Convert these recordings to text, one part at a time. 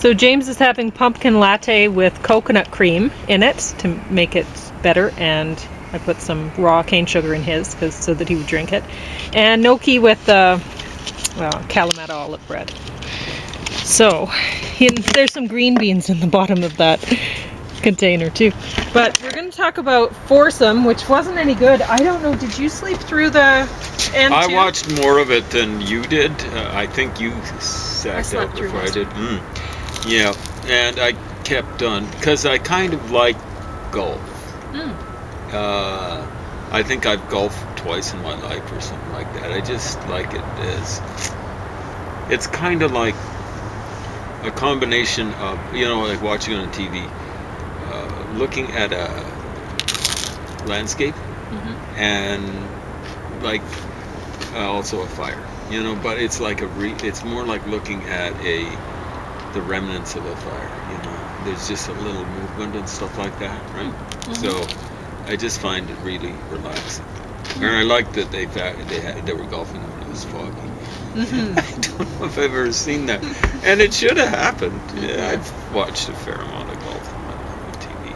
So James is having pumpkin latte with coconut cream in it to make it better, and I put some raw cane sugar in his so that he would drink it. And gnocchi with Kalamata olive bread. So there's some green beans in the bottom of that container too. But we're going to talk about foursome, which wasn't any good. I don't know, did you sleep through the end I too? watched more of it than you did. I think you sacked out before I did. Yeah, and I kept on, because I kind of like golf. I think I've golfed twice in my life or something like that. I just like it as, it's kind of like a combination of, like watching on TV, looking at a landscape and like also a fire, but it's like it's more like looking at the remnants of a fire, there's just a little movement and stuff like that, right? So I just find it really relaxing. And I like that they were golfing when it was foggy. I don't know if I've ever seen that, and it should have happened. Yeah, I've watched a fair amount of golf on TV,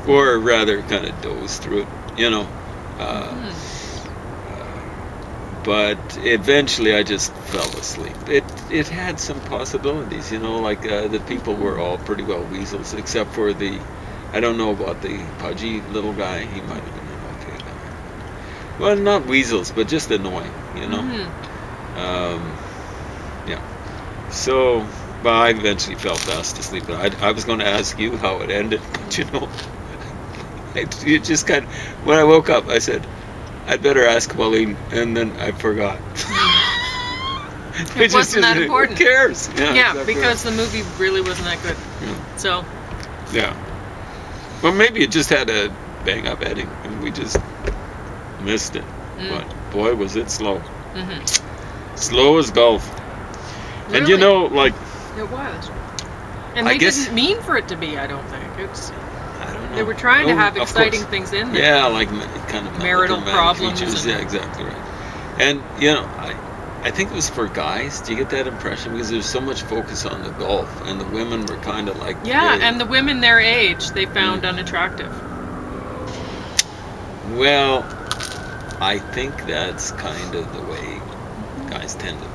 or rather kind of dozed through it, but eventually I just fell asleep. It had some possibilities, like the people were all pretty well weasels, except for I don't know about the pudgy little guy. He might have been an okay guy. Well, not weasels, but just annoying, yeah. So, but I eventually fell fast asleep. I was going to ask you how it ended, but it just kind of, when I woke up, I said, I'd better ask Pauline, and then I forgot. It wasn't that important. Who cares? Yeah, because the movie really wasn't that good. So. Yeah. Well, maybe it just had a bang-up ending, and we just missed it. But boy, was it slow. Slow as golf. Really? And like... It was. And they didn't mean for it to be, I don't think. I don't know. They were trying to have exciting things in there. Yeah, like kind of marital problems. Features. Yeah, exactly right. And, I think it was for guys. Do you get that impression? Because there's so much focus on the golf, and the women were kind of like... Yeah, and the women their age, they found unattractive. Well, I think that's kind of the way guys tend to be.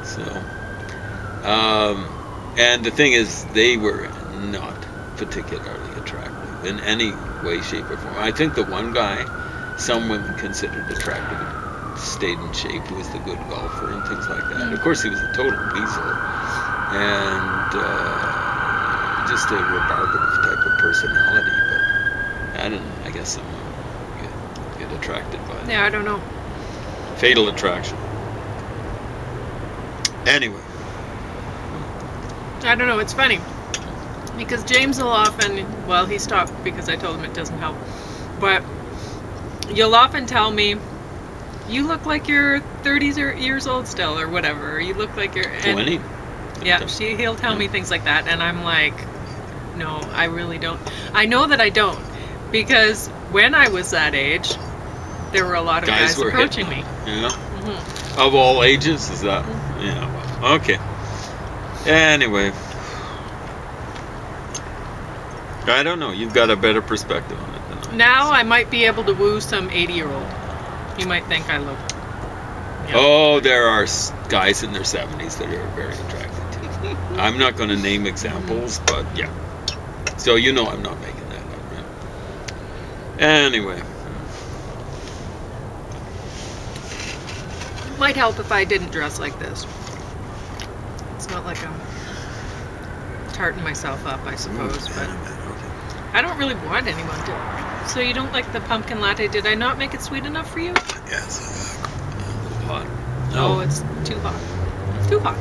So, and the thing is, they were not particularly attractive in any way, shape, or form. I think the one guy some women considered attractive stayed in shape, who was the good golfer and things like that. Of course, he was a total weasel and just a rebarbative type of personality, but I don't know, I guess some women get attracted by that. Yeah, I don't know. Fatal attraction. Anyway. I don't know, it's funny. Because James will often, well, he stopped because I told him it doesn't help. But you'll often tell me, you look like you're 30 years old still, or whatever. Or you look like you're... 20. Yeah, he'll tell me things like that, and I'm like, no, I really don't. I know that I don't. Because when I was that age, there were a lot of guys approaching me. Yeah. Of all ages, is that? Yeah. Well, okay. Anyway, I don't know. You've got a better perspective on it than I. Now I might be able to woo some 80-year-old. You might think I look. Yeah. Oh, there are guys in their 70s that are very attractive too. I'm not going to name examples, but yeah. So I'm not making that up. Right? Anyway. Might help if I didn't dress like this. It's not like I'm tarting myself up, I suppose, but I don't really want anyone to. So you don't like the pumpkin latte? Did I not make it sweet enough for you? Yes. Hot. No, it's too hot. It's too hot.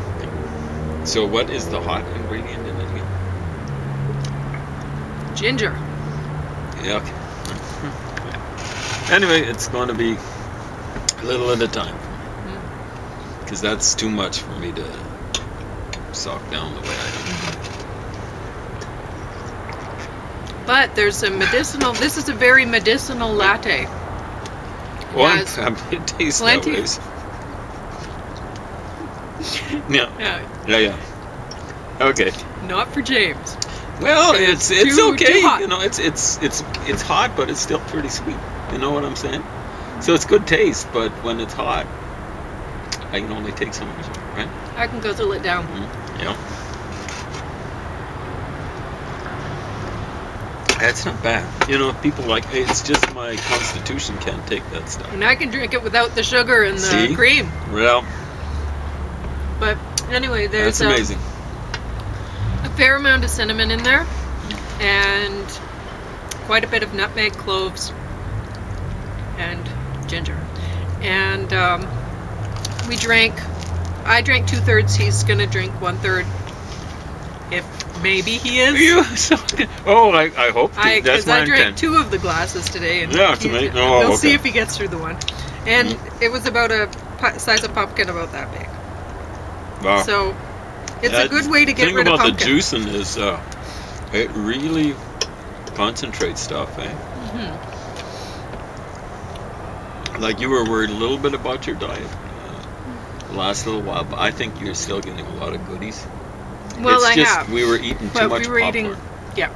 So what is the hot ingredient in it again? Ginger. Yeah, okay. Anyway, it's going to be a little at a time. Because that's too much for me to sock down the way I do. But there's some medicinal... This is a very medicinal latte. Well, it tastes plenty. That way. Yeah. Okay. Not for James. Well, it's too okay. hot. You know, it's hot, but it's still pretty sweet. You know what I'm saying? So it's good taste, but when it's hot, I can only take so much, right? I can guzzle it down. Yeah. That's not bad. You know, people like, it's just my constitution can't take that stuff. And I can drink it without the sugar and the See? cream. Well, But anyway, there's that's amazing. a fair amount of cinnamon in there, and quite a bit of nutmeg, cloves, and ginger. And I drank 2/3. He's gonna drink 1/3. If maybe he is. I hope. That's Because my I drank intent. 2 of the glasses today, and Yeah, it's amazing. Oh, we'll okay. see if he gets through the one. And it was about a size of pumpkin, about that big. Wow. So it's a good way to get rid of The thing about pumpkin. the juicing is it really concentrates stuff, eh? Like, you were worried a little bit about your diet the last little while, but I think you're still getting a lot of goodies. Well, it's I just have. we were eating too But much we were popcorn. eating. Yeah.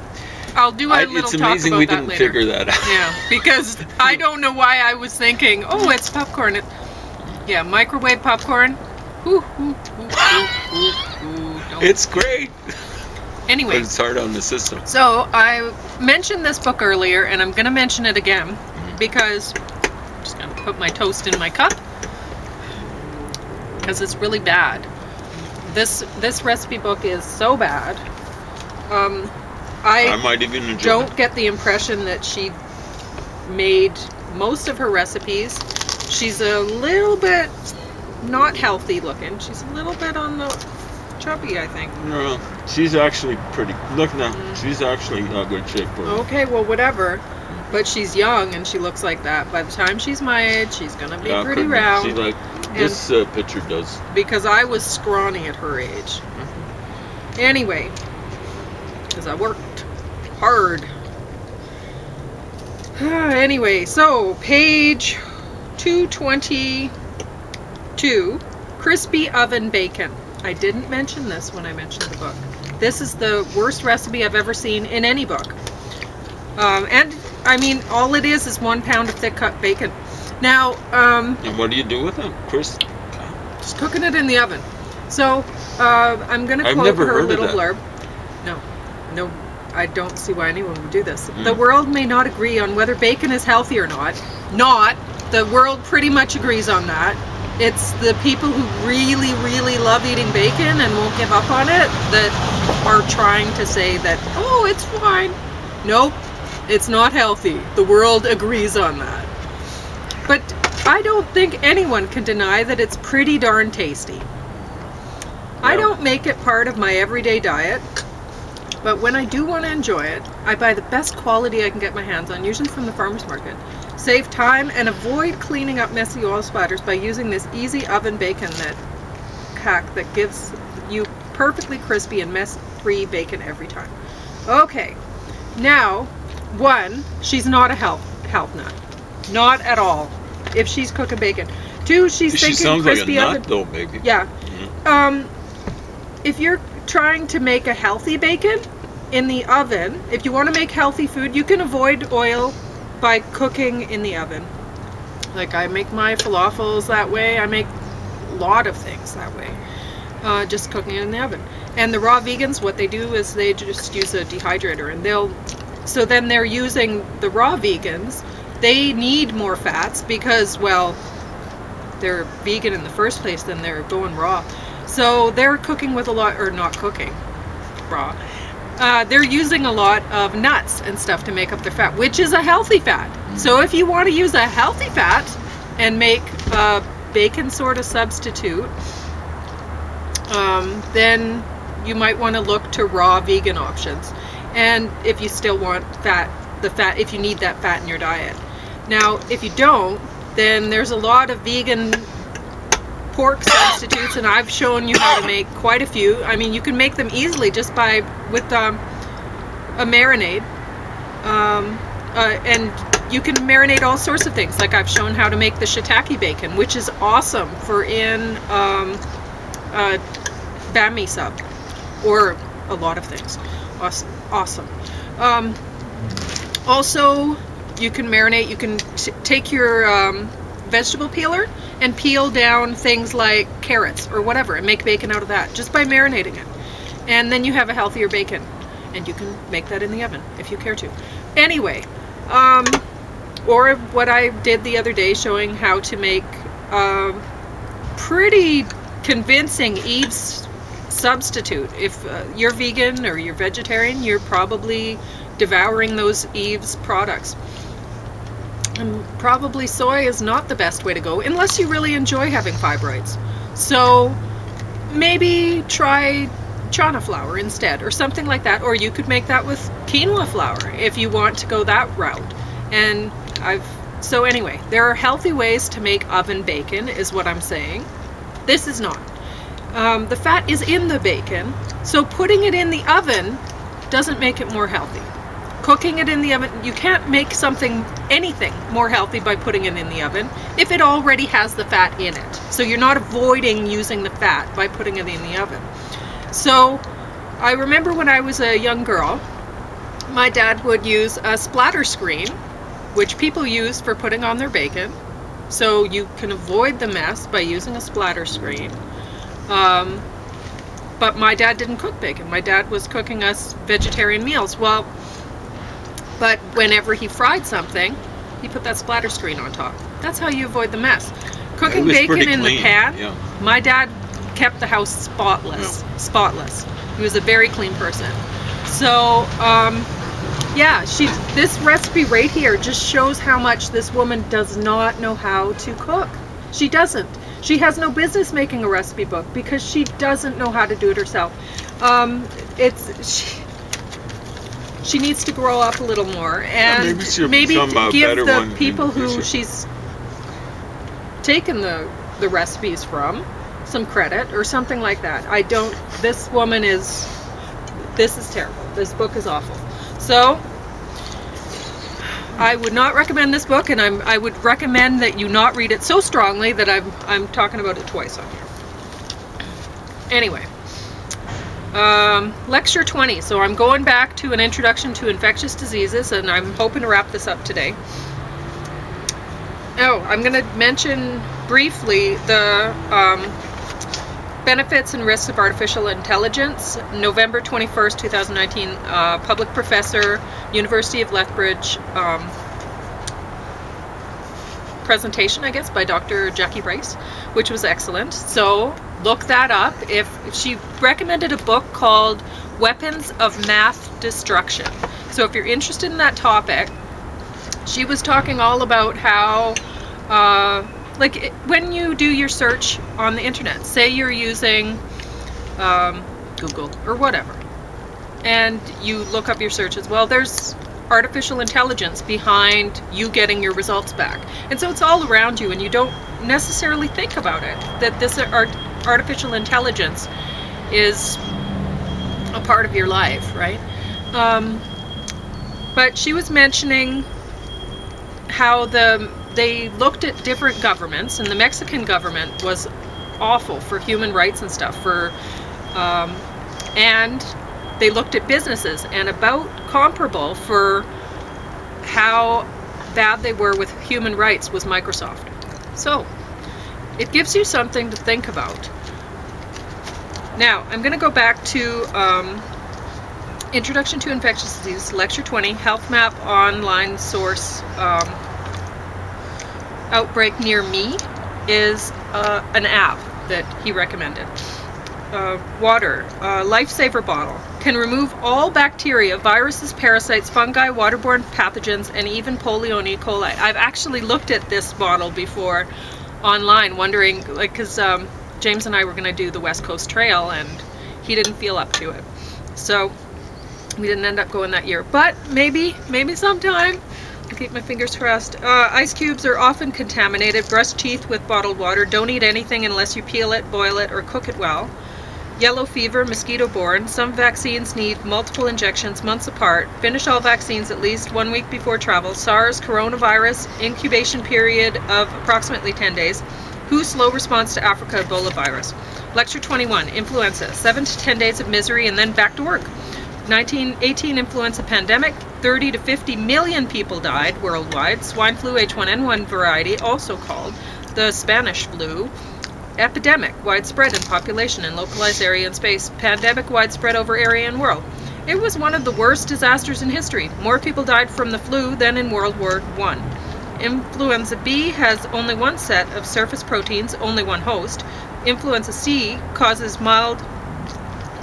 I'll do a little It's talk amazing about we that didn't later. figure that out. Yeah, because I don't know why I was thinking, oh, it's popcorn. Yeah, microwave popcorn. Ooh, ooh, ooh, ooh, ooh. Don't. It's great, Anyway, but it's hard on the system. so I mentioned this book earlier, and I'm going to mention it again because I'm just going to put my toast in my cup because it's really bad. This recipe book is so bad. I might even enjoy don't it. get the impression that she made most of her recipes. She's a little bit not healthy looking. She's a little bit on the chubby, I think. No, she's actually pretty. Look now, she's actually in good shape for her. Okay, well, whatever. But she's young and she looks like that. By the time she's my age, she's gonna be pretty could be. round. She like this picture does. Because I was scrawny at her age. Anyway, because I worked hard. Anyway, so page 222, crispy oven bacon. I didn't mention this when I mentioned the book. This is the worst recipe I've ever seen in any book. And I mean, all it is 1 pound of thick cut bacon. Now, And what do you do with it, Chris? just cooking it in the oven. So, I'm going to I've quote never her heard of little that. blurb. No, I don't see why anyone would do this. The world may not agree on whether bacon is healthy or not. The world pretty much agrees on that. It's the people who really, really love eating bacon and won't give up on it that are trying to say that, oh, it's fine. Nope, it's not healthy. The world agrees on that. But I don't think anyone can deny that it's pretty darn tasty. I don't make it part of my everyday diet, but when I do want to enjoy it, I buy the best quality I can get my hands on, usually from the farmer's market. Save time and avoid cleaning up messy oil splatters by using this easy oven bacon hack that gives you perfectly crispy and mess-free bacon every time. Okay, now, 1, she's not a health nut. Not at all. If she's cooking bacon. 2, she's She thinking sounds like a crispy nut, oven. though, baby. Yeah. If you're trying to make a healthy bacon in the oven, if you want to make healthy food, you can avoid oil by cooking in the oven. Like, I make my falafels that way. I make a lot of things that way. Just cooking it in the oven. And the raw vegans, what they do is they just use a dehydrator, and so then they're using the raw vegans. They need more fats because, well, they're vegan in the first place, then they're going raw. So they're cooking with a lot, or not cooking, raw. They're using a lot of nuts and stuff to make up their fat, which is a healthy fat. So if you want to use a healthy fat and make a bacon sort of substitute, then you might want to look to raw vegan options. And if you still want if you need that fat in your diet. Now, if you don't, then there's a lot of vegan pork substitutes, and I've shown you how to make quite a few. I mean, you can make them easily just with a marinade. And you can marinate all sorts of things. Like, I've shown how to make the shiitake bacon, which is awesome for in banh mi sub. or a lot of things. Awesome. Also, you can marinate. You can take your vegetable peeler and peel down things like carrots or whatever and make bacon out of that just by marinating it. And then you have a healthier bacon, and you can make that in the oven if you care to. Anyway, or what I did the other day showing how to make pretty convincing Eve's substitute. If you're vegan or you're vegetarian, you're probably devouring those Eve's products. And probably soy is not the best way to go unless you really enjoy having fibroids. So maybe try chana flour instead or something like that, or you could make that with quinoa flour if you want to go that route. And so anyway, there are healthy ways to make oven bacon is what I'm saying. This is not. The fat is in the bacon, so putting it in the oven doesn't make it more healthy. Cooking it in the oven, you can't make anything more healthy by putting it in the oven if it already has the fat in it. So you're not avoiding using the fat by putting it in the oven. So I remember when I was a young girl, my dad would use a splatter screen, which people use for putting on their bacon. So you can avoid the mess by using a splatter screen. But my dad didn't cook bacon. My dad was cooking us vegetarian meals. But whenever he fried something, he put that splatter screen on top. That's how you avoid the mess. Cooking bacon in the pan, my dad kept the house spotless. He was a very clean person. So, this recipe right here just shows how much this woman does not know how to cook. She doesn't. She has no business making a recipe book because she doesn't know how to do it herself. She needs to grow up a little more and maybe give the people who she's taken the recipes from some credit or something like that. This is terrible. This book is awful. So I would not recommend this book, and I would recommend that you not read it so strongly that I'm talking about it twice on here. Anyway. Lecture 20. So I'm going back to an introduction to infectious diseases, and I'm hoping to wrap this up today. Oh, I'm going to mention briefly the benefits and risks of artificial intelligence. November 21st, 2019, public professor, University of Lethbridge, presentation, I guess, by Dr. Jackie Rice, which was excellent. So look that up. If she recommended a book called Weapons of Math Destruction. So if you're interested in that topic, she was talking all about how when you do your search on the internet, say you're using Google or whatever, and you look up your searches, well, there's artificial intelligence behind you getting your results back. And so it's all around you, and you don't necessarily think about it, that this artificial intelligence is a part of your life, right? But she was mentioning how they looked at different governments, and the Mexican government was awful for human rights and stuff, and they looked at businesses, and about comparable for how bad they were with human rights was Microsoft. So it gives you something to think about. Now I'm going to go back to Introduction to Infectious Disease, Lecture 20, Health Map online source. Outbreak Near Me is an app that he recommended. Water, Lifesaver bottle, can remove all bacteria, viruses, parasites, fungi, waterborne pathogens, and even polio and E. coli. I've actually looked at this bottle before online, wondering, because James and I were going to do the West Coast Trail, and he didn't feel up to it. So we didn't end up going that year, but maybe sometime. I'll keep my fingers crossed. Ice cubes are often contaminated. Brush teeth with bottled water. Don't eat anything unless you peel it, boil it, or cook it well. Yellow fever, mosquito-borne. Some vaccines need multiple injections months apart. Finish all vaccines at least 1 week before travel. SARS, coronavirus, incubation period of approximately 10 days. WHO, slow response to Africa Ebola virus. Lecture 21, Influenza, 7 to 10 days of misery and then back to work. 1918 influenza pandemic, 30 to 50 million people died worldwide. Swine flu H1N1 variety, also called the Spanish flu. Epidemic, widespread in population and localized area and space. Pandemic, widespread over area and world. It was one of the worst disasters in history. More people died from the flu than in World War I. Influenza B has only one set of surface proteins, only one host. Influenza C causes mild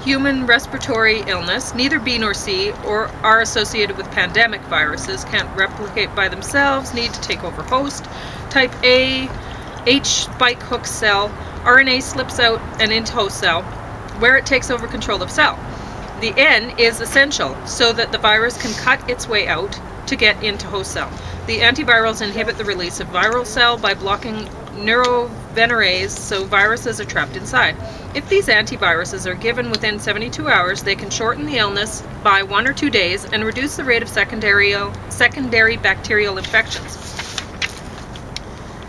human respiratory illness. Neither B nor C are associated with pandemic viruses, can't replicate by themselves, need to take over host. Type A, H spike hook cell, RNA slips out and into host cell, where it takes over control of cell. The N is essential so that the virus can cut its way out to get into host cell. The antivirals inhibit the release of viral cell by blocking neurovenerase, so viruses are trapped inside. If these antiviruses are given within 72 hours, they can shorten the illness by 1 or 2 days and reduce the rate of secondary bacterial infections.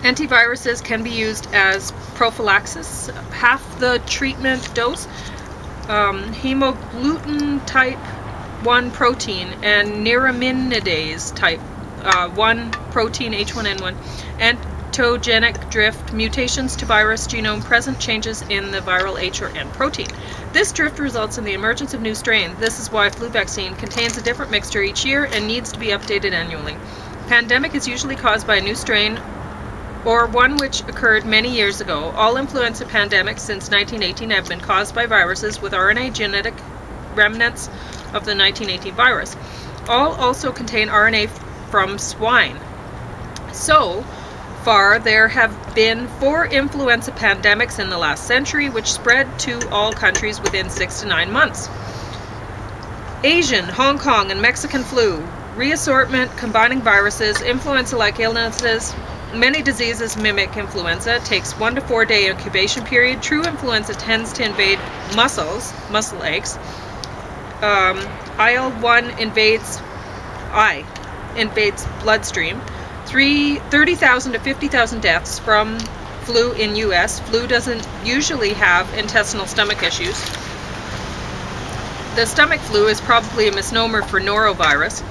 Antiviruses can be used as prophylaxis, half the treatment dose. Hemagglutinin type 1 protein and neuraminidase type 1 protein H1N1, entogenic drift, mutations to virus genome, present changes in the viral H or N protein. This drift results in the emergence of new strains. This is why flu vaccine contains a different mixture each year and needs to be updated annually. Pandemic is usually caused by a new strain or one which occurred many years ago. All influenza pandemics since 1918 have been caused by viruses with RNA genetic remnants of the 1918 virus. All also contain RNA from swine. So far, there have been 4 influenza pandemics in the last century, which spread to all countries within 6 to 9 months. Asian, Hong Kong, and Mexican flu, reassortment combining viruses, influenza-like illnesses. Many diseases mimic influenza. It takes 1 to 4 day incubation period. True influenza tends to invade muscle aches. IL-1 invades bloodstream. 30,000 to 50,000 deaths from flu in U.S. Flu doesn't usually have intestinal stomach issues. The stomach flu is probably a misnomer for norovirus.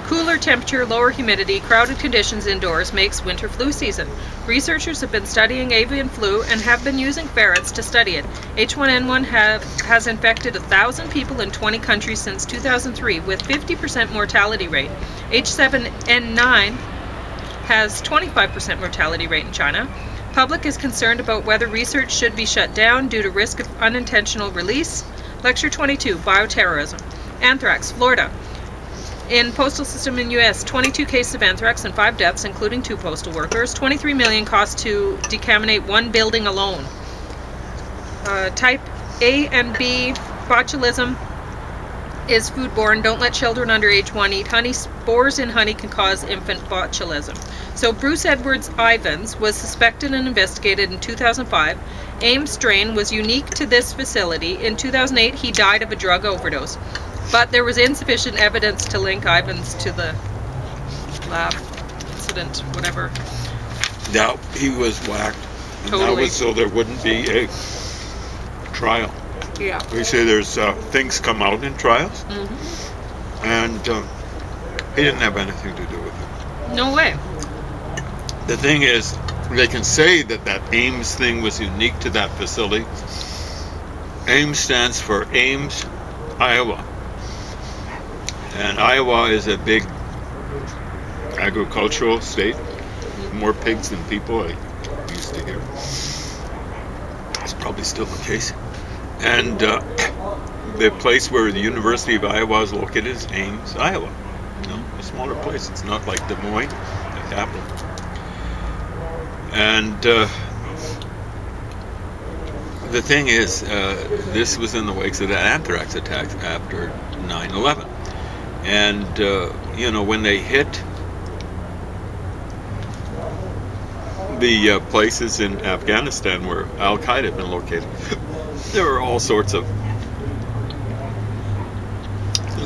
Cooler temperature, lower humidity, crowded conditions indoors makes winter flu season. Researchers have been studying avian flu and have been using ferrets to study it. H1N1 has infected 1,000 people in 20 countries since 2003 with 50% mortality rate. H7N9 has 25% mortality rate in China. Public is concerned about whether research should be shut down due to risk of unintentional release. Lecture 22, Bioterrorism. Anthrax, Florida. In postal system in U.S., 22 cases of anthrax and 5 deaths, including 2 postal workers. 23 million cost to decontaminate 1 building alone. Type A and B botulism is foodborne. Don't let children under age 1 eat honey. Spores in honey can cause infant botulism. So Bruce Edwards Ivans was suspected and investigated in 2005. Ames strain was unique to this facility. In 2008, he died of a drug overdose. But there was insufficient evidence to link Ivans to the lab incident, whatever. Now, he was whacked. And Totally. that was so there wouldn't be a trial. Yeah. We say there's things come out in trials, and he didn't have anything to do with it. No way. The thing is, they can say that that Ames thing was unique to that facility. Ames stands for Ames, Iowa. And Iowa is a big agricultural state. More pigs than people, I used to hear. It's probably still the case. And the place where the University of Iowa is located is Ames, Iowa. A smaller place. It's not like Des Moines, the capital. And the thing is, this was in the wake of the anthrax attacks after 9/11. And, when they hit the places in Afghanistan where Al-Qaeda had been located, there were all sorts of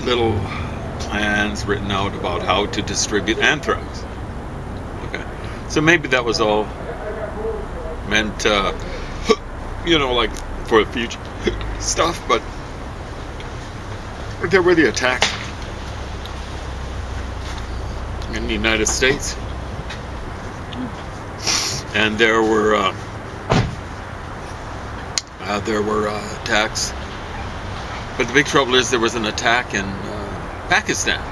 little plans written out about how to distribute anthrax. Okay. So maybe that was all meant, like for the future stuff, but there were the attacks in the United States, and there were attacks. But the big trouble is there was an attack in Pakistan.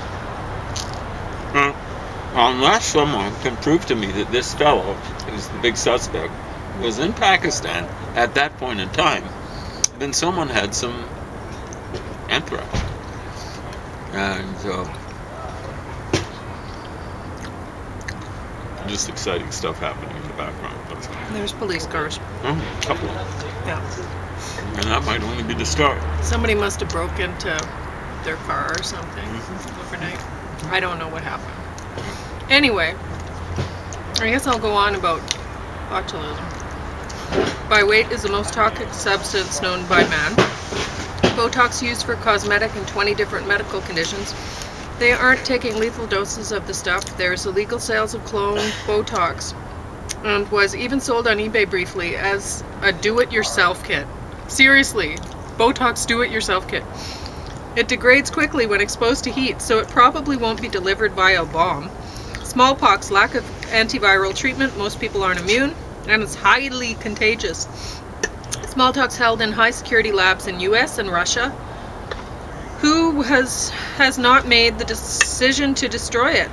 Unless someone can prove to me that this fellow, who's the big suspect, was in Pakistan at that point in time, then someone had some anthrax. And just exciting stuff happening in the background. There's police cars. Oh, a couple. Yeah. And that might only be the start. Somebody must have broke into their car or something overnight. I don't know what happened. Anyway, I guess I'll go on about botulism. By weight is the most toxic substance known by man. Botox used for cosmetic and 20 different medical conditions. They aren't taking lethal doses of the stuff. There's illegal sales of cloned Botox and was even sold on eBay briefly as a do-it-yourself kit. Seriously, Botox do-it-yourself kit. It degrades quickly when exposed to heat, so it probably won't be delivered via a bomb. Smallpox, lack of antiviral treatment, most people aren't immune, and it's highly contagious. Smallpox held in high-security labs in US and Russia. Who has not made the decision to destroy it?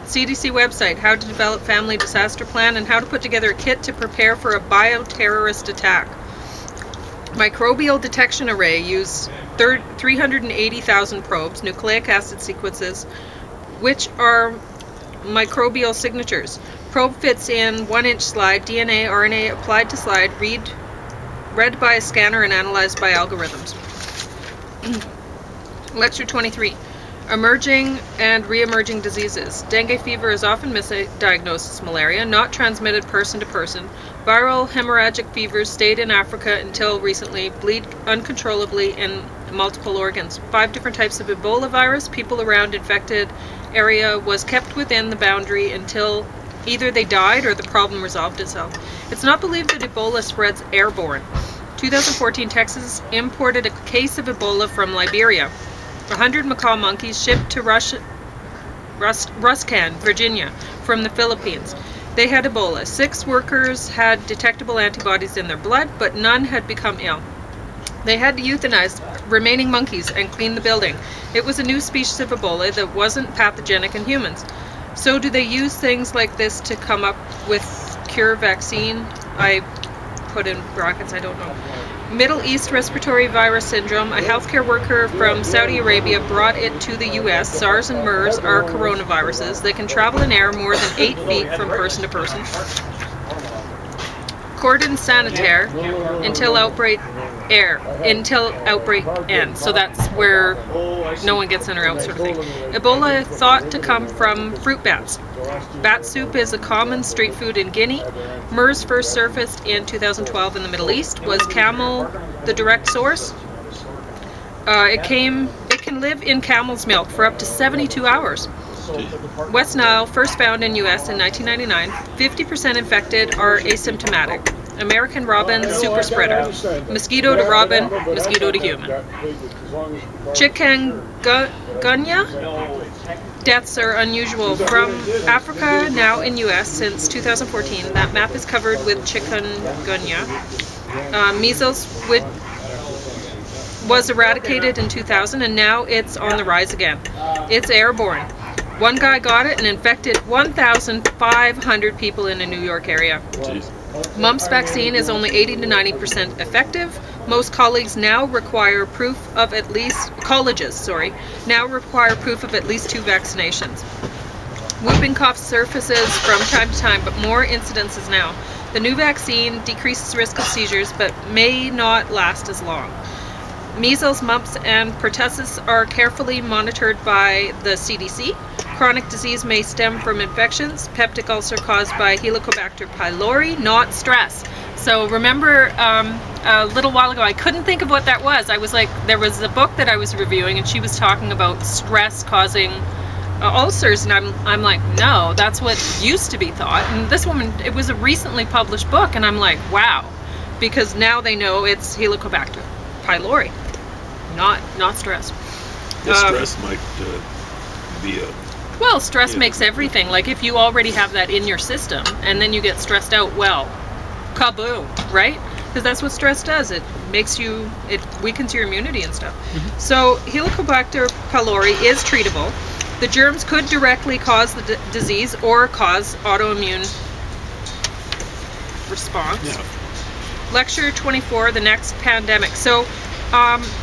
CDC website, how to develop family disaster plan, and how to put together a kit to prepare for a bioterrorist attack. Microbial detection array used 380,000 probes, nucleic acid sequences, which are microbial signatures. Probe fits in 1-inch slide, DNA, RNA applied to slide, read by a scanner and analyzed by algorithms. Lecture 23. Emerging and re-emerging diseases. Dengue fever is often misdiagnosed as malaria, not transmitted person to person. Viral hemorrhagic fevers stayed in Africa until recently, bleed uncontrollably in multiple organs. 5 different types of Ebola virus. People around infected area was kept within the boundary until either they died or the problem resolved itself. It's not believed that Ebola spreads airborne. 2014, Texas imported a case of Ebola from Liberia. 100 macaw monkeys shipped to Ruscan, Virginia, from the Philippines. They had Ebola. 6 workers had detectable antibodies in their blood, but none had become ill. They had to euthanize remaining monkeys and clean the building. It was a new species of Ebola that wasn't pathogenic in humans. So do they use things like this to come up with cure vaccine? I put in brackets, I don't know. Middle East respiratory virus syndrome. A healthcare worker from Saudi Arabia brought it to the U.S. SARS and MERS are coronaviruses. They can travel in air more than 8 feet from person to person. Cordon sanitaire until outbreak ends. So that's where no one gets in or out, sort of thing. Ebola thought to come from fruit bats. Bat soup is a common street food in Guinea. MERS first surfaced in 2012 in the Middle East. Was camel the direct source? It can live in camel's milk for up to 72 hours. West Nile, first found in U.S. in 1999. 50% infected are asymptomatic. American robin, super spreader. Mosquito to robin, mosquito to human. Chikungunya? Deaths are unusual. From Africa, now in U.S. since 2014. That map is covered with chikungunya. Measles was eradicated in 2000, and now it's on the rise again. It's airborne. One guy got it and infected 1,500 people in the New York area. Jeez. Mumps vaccine is only 80 to 90% effective. Most colleges now require proof of at least 2 vaccinations. Whooping cough surfaces from time to time, but more incidences now. The new vaccine decreases risk of seizures, but may not last as long. Measles, mumps, and pertussis are carefully monitored by the CDC. Chronic disease may stem from infections. Peptic ulcer caused by Helicobacter pylori, not stress. So remember a little while ago, I couldn't think of what that was. I was like, there was a book that I was reviewing, and she was talking about stress causing ulcers, and I'm like, no, that's what used to be thought. And this woman, it was a recently published book, and I'm like, wow. because now they know it's Helicobacter pylori, not stress. The stress might be a... Well, stress makes everything. Like if you already have that in your system and then you get stressed out, well, kaboom, right? Because that's what stress does. It weakens your immunity and stuff. So Helicobacter pylori is treatable. The germs could directly cause the disease or cause autoimmune response. Yeah. Lecture 24, the next pandemic. So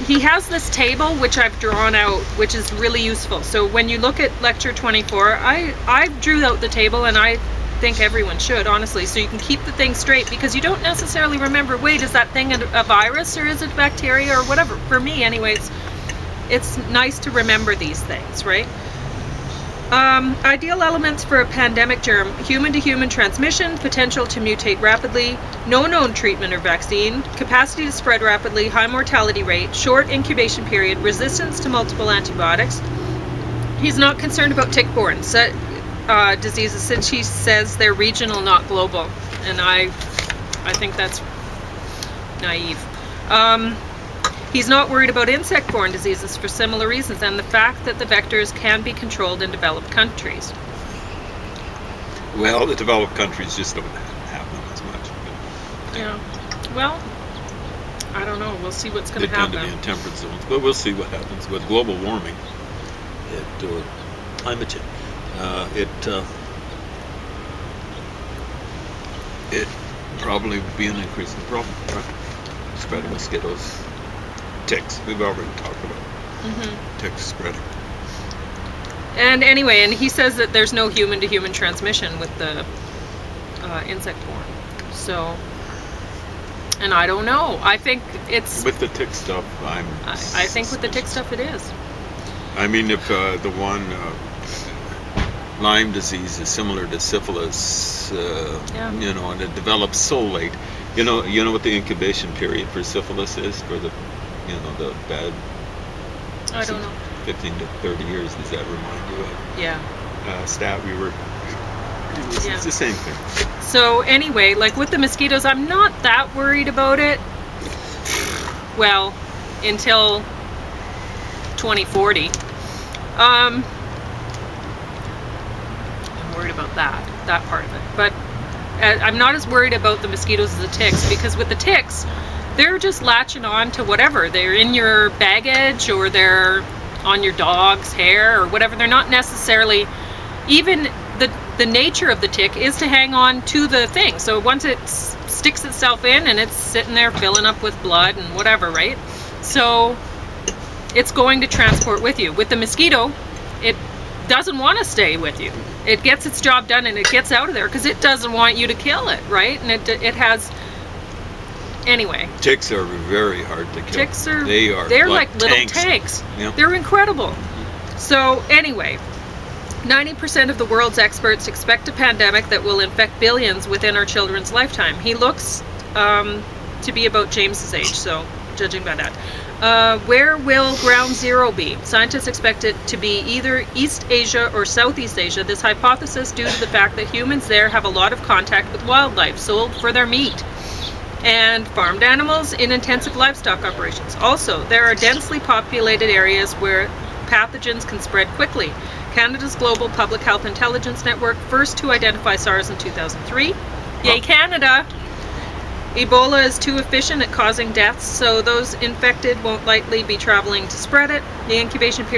he has this table which I've drawn out, which is really useful. So when you look at lecture 24, I drew out the table, and I think everyone should, honestly, so you can keep the thing straight, because you don't necessarily remember, wait, is that thing a virus or is it bacteria or whatever? For me, anyways, it's nice to remember these things, right? Ideal elements for a pandemic germ: human-to-human transmission, potential to mutate rapidly, no known treatment or vaccine, capacity to spread rapidly, high mortality rate, short incubation period, resistance to multiple antibiotics. He's not concerned about tick-borne diseases, since he says they're regional, not global, and I think that's naive. He's not worried about insect-borne diseases for similar reasons, and the fact that the vectors can be controlled in developed countries. Well, the developed countries just don't have them as much. Yeah. Well, I don't know. We'll see what's going to happen. They tend to be in temperate zones, but we'll see what happens with global warming. Climate change. It probably would be an increasing problem. Right? Spreading mosquitoes. Ticks. We've already talked about ticks spreading. And anyway, and he says that there's no human-to-human transmission with the insect-borne. So, and I don't know. I think it's with the tick stuff. I think with the tick stuff it is. I mean, if the one Lyme disease is similar to syphilis, you know, and it develops so late. You know what the incubation period for syphilis is for the the bad. I don't know. 15 to 30 years. Does that remind you of? Yeah. Stat we were. It's the same thing. So anyway, like with the mosquitoes, I'm not that worried about it. Well, until 2040. I'm worried about that part of it, but I'm not as worried about the mosquitoes as the ticks, because with the ticks, they're just latching on to whatever. They're in your baggage, or they're on your dog's hair or whatever. They're not necessarily, even the nature of the tick is to hang on to the thing. So once it sticks itself in, and it's sitting there filling up with blood and whatever, right? So it's going to transport with you. With the mosquito, it doesn't want to stay with you. It gets its job done and it gets out of there because it doesn't want you to kill it, right? And it has... Anyway. Ticks are very hard to kill. Ticks are... They're like little tanks. Yep. They're incredible. So anyway, 90% of the world's experts expect a pandemic that will infect billions within our children's lifetime. He looks to be about James's age, so judging by that. Where will ground zero be? Scientists expect it to be either East Asia or Southeast Asia. This hypothesis due to the fact that humans there have a lot of contact with wildlife sold for their meat, and farmed animals in intensive livestock operations. Also, there are densely populated areas where pathogens can spread quickly. Canada's Global Public Health Intelligence Network, first to identify SARS in 2003. Yay, Canada! Ebola is too efficient at causing deaths, so those infected won't likely be traveling to spread it. The incubation period